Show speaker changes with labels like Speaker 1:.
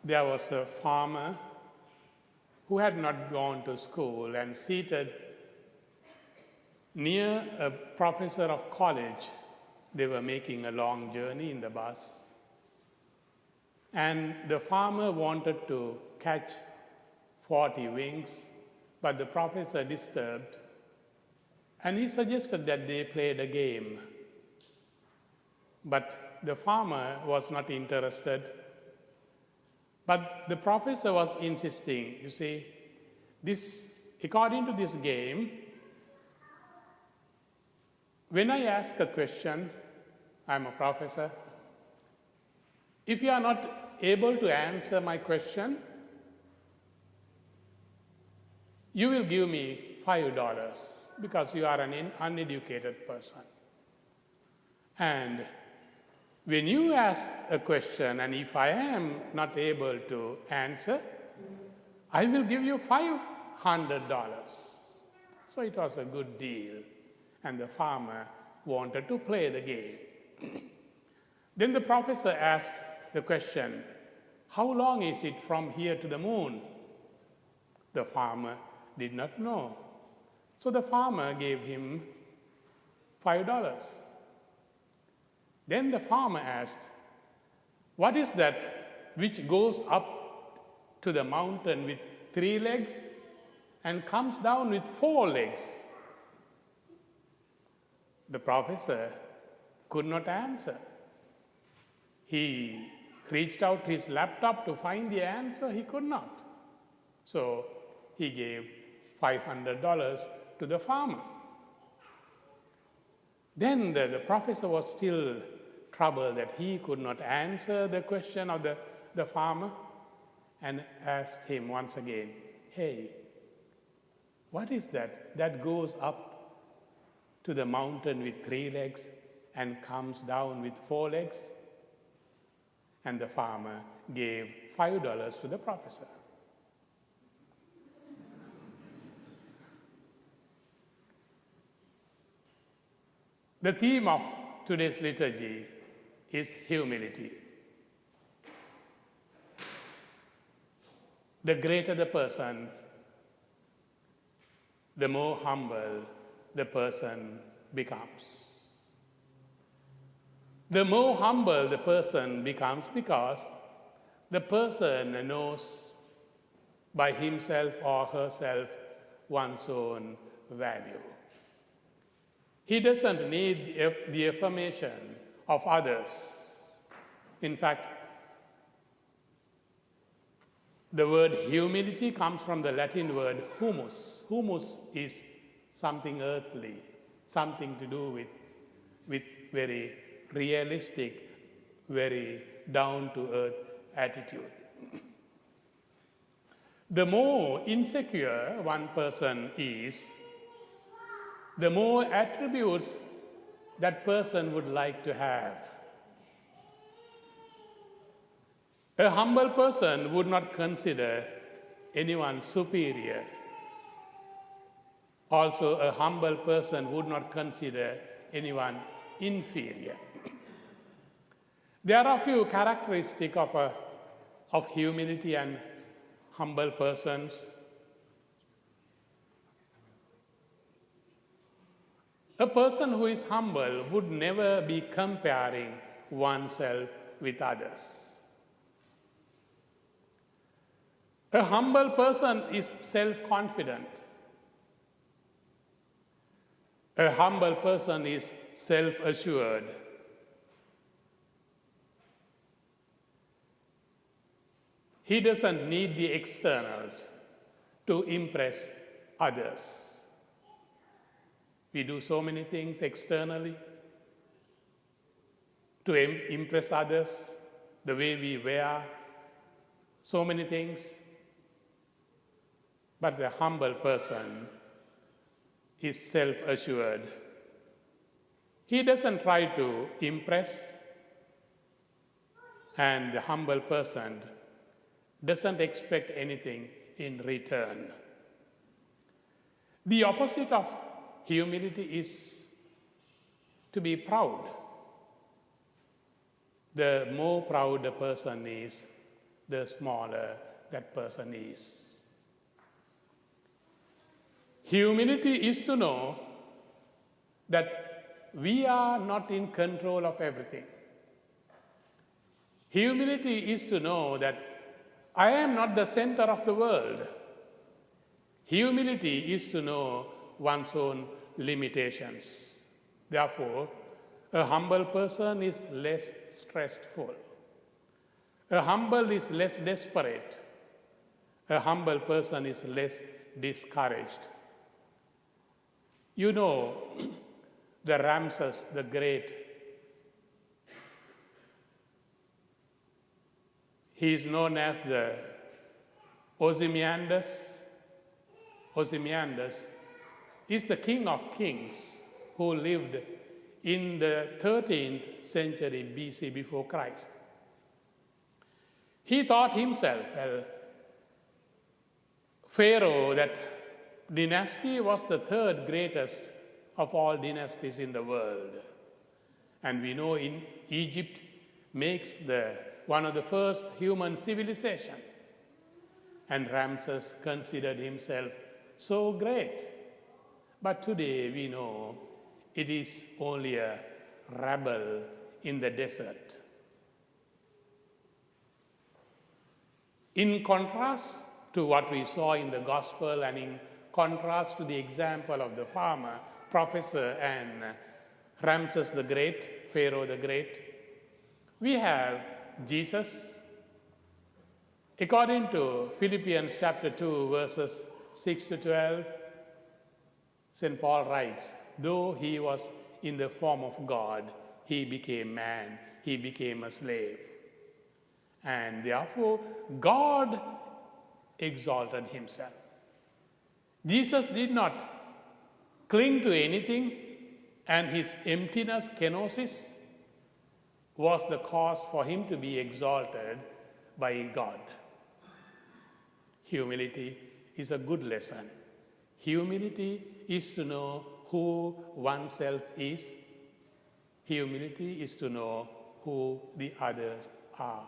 Speaker 1: there was a farmer who had not gone to school and seated near a professor of college. They were making a long journey in the bus. And the farmer wanted to catch 40 wings, but the professor disturbed. And he suggested that they played a game. But the farmer was not interested. But the professor was insisting, you see, according to this game, when I ask a question, I'm a professor, if you are not able to answer my question, you will give me $5 because you are an uneducated person. And when you ask a question and if I am not able to answer, I will give you $500. So it was a good deal. And the farmer wanted to play the game. Then the professor asked the question, how long is it from here to the moon? The farmer did not know. So the farmer gave him $5. Then the farmer asked, what is that which goes up to the mountain with 3 legs and comes down with 4 legs? The professor could not answer. He reached out his laptop to find the answer. He could not. So he gave $500 to the farmer. Then the professor was still troubled that he could not answer the question of the farmer and asked him once again, hey, what is that goes up to the mountain with 3 legs and comes down with 4 legs? And the farmer gave $5 to the professor. The theme of today's liturgy is humility. The greater the person, the more humble the person becomes. The more humble the person becomes because the person knows by himself or herself one's own value. He doesn't need the affirmation of others. In fact, the word humility comes from the Latin word humus. Humus is something earthly, something to do with very realistic, very down-to-earth attitude. The more insecure one person is, the more attributes that person would like to have. A humble person would not consider anyone superior. Also, a humble person would not consider anyone inferior. There are a few characteristics of humility and humble persons. A person who is humble would never be comparing oneself with others. A humble person is self-confident. A humble person is self-assured. He doesn't need the externals to impress others. We do so many things externally to impress others, the way we wear, so many things. But the humble person is self-assured. He doesn't try to impress, and the humble person doesn't expect anything in return. The opposite of humility is to be proud. The more proud a person is, the smaller that person is. Humility is to know that we are not in control of everything. Humility is to know that I am not the center of the world. Humility is to know one's own limitations. Therefore, a humble person is less stressful. A humble is less desperate. A humble person is less discouraged. You know, the Ramses the Great, he is known as the Ozymandias. Ozymandias is the king of kings who lived in the 13th century BC before Christ. He thought himself a pharaoh. That dynasty was the third greatest of all dynasties in the world. And we know in Egypt makes one of the first human civilization. And Ramses considered himself so great. But today we know it is only a rebel in the desert. In contrast to what we saw in the gospel, and in contrast to the example of the farmer, professor, and Ramses the Great, Pharaoh the Great, we have Jesus. According to Philippians chapter 2, verses 6 to 12, St. Paul writes, though he was in the form of God, he became man, he became a slave. And therefore, God exalted himself. Jesus did not cling to anything, and his emptiness, kenosis, was the cause for him to be exalted by God. Humility is a good lesson. Humility is to know who oneself is. Humility is to know who the others are.